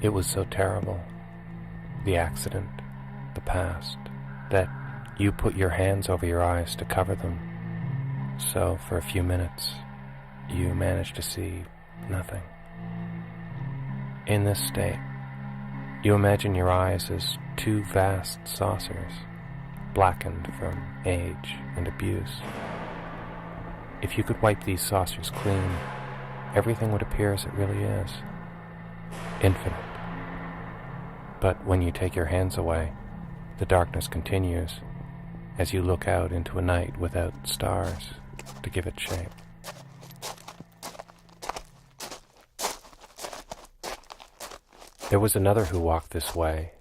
It was so terrible, the accident, the past, that you put your hands over your eyes to cover them. So for a few minutes, you managed to see nothing. In this state, you imagine your eyes as two vast saucers, blackened from age and abuse. If you could wipe these saucers clean, everything would appear as it really is, infinite. But when you take your hands away, the darkness continues as you look out into a night without stars to give it shape. There was another who walked this way,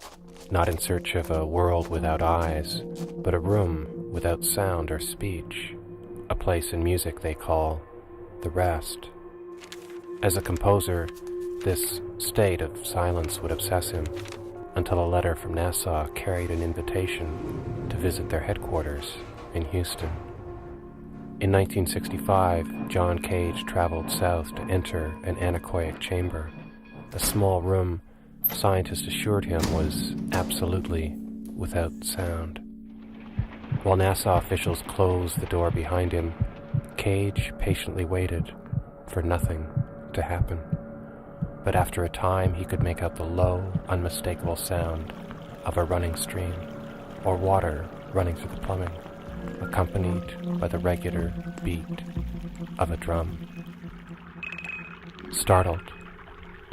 not in search of a world without eyes, but a room without sound or speech, a place in music they call the rest. As a composer, this state of silence would obsess him until a letter from Nassau carried an invitation to visit their headquarters in Houston. In 1965, John Cage traveled south to enter an anechoic chamber, a small room scientists assured him was absolutely without sound. While NASA officials closed the door behind him, Cage patiently waited for nothing to happen. But after a time, he could make out the low, unmistakable sound of a running stream or water running through the plumbing, accompanied by the regular beat of a drum. Startled,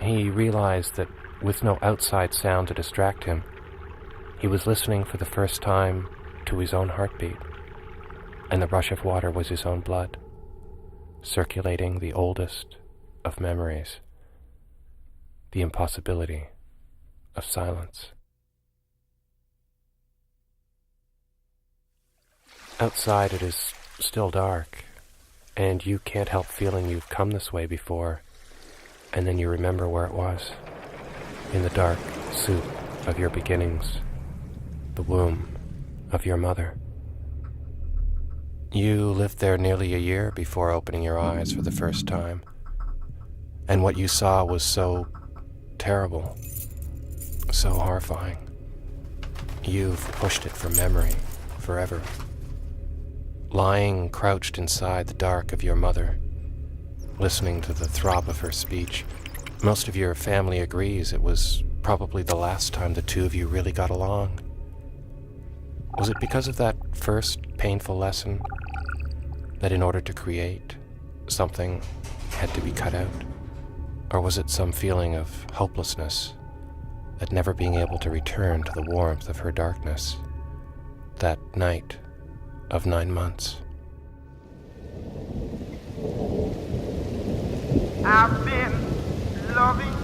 he realized that with no outside sound to distract him, he was listening for the first time to his own heartbeat, and the rush of water was his own blood, circulating the oldest of memories, the impossibility of silence. Outside it is still dark, and you can't help feeling you've come this way before, and then you remember where it was, in the dark soup of your beginnings, the womb of your mother. You lived there nearly a year before opening your eyes for the first time, and what you saw was so terrible, so horrifying. You've pushed it from memory forever. Lying crouched inside the dark of your mother, listening to the throb of her speech, most of your family agrees it was probably the last time the two of you really got along. Was it because of that first painful lesson that in order to create, something had to be cut out? Or was it some feeling of hopelessness at never being able to return to the warmth of her darkness, that night of 9 months? I've been loving you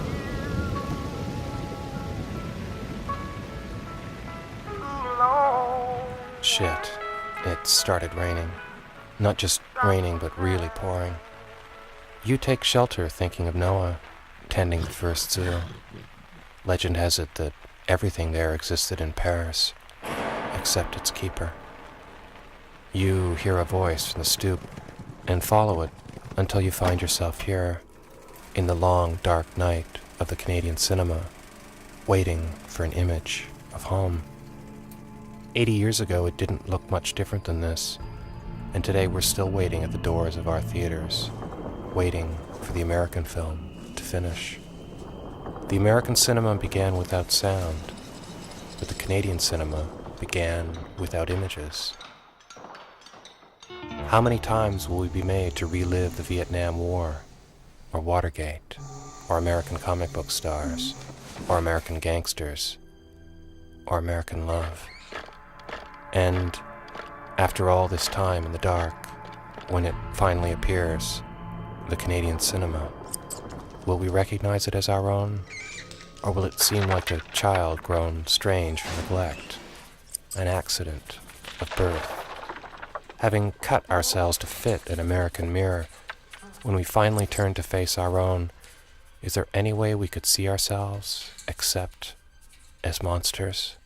too long. Shit, it started raining. Not just raining, but really pouring. You take shelter thinking of Noah tending the first zoo. Legend has it that everything there existed in Paris, except its keeper. You hear a voice from the stoop and follow it until you find yourself here, in the long, dark night of the Canadian cinema, waiting for an image of home. 80 years ago, it didn't look much different than this, and today we're still waiting at the doors of our theaters, waiting for the American film to finish. The American cinema began without sound, but the Canadian cinema began without images. How many times will we be made to relive the Vietnam War, or Watergate, or American comic book stars, or American gangsters, or American love? And after all this time in the dark, when it finally appears, the Canadian cinema, will we recognize it as our own? Or will it seem like a child grown strange from neglect, an accident of birth? Having cut ourselves to fit an American mirror, when we finally turn to face our own, is there any way we could see ourselves except as monsters?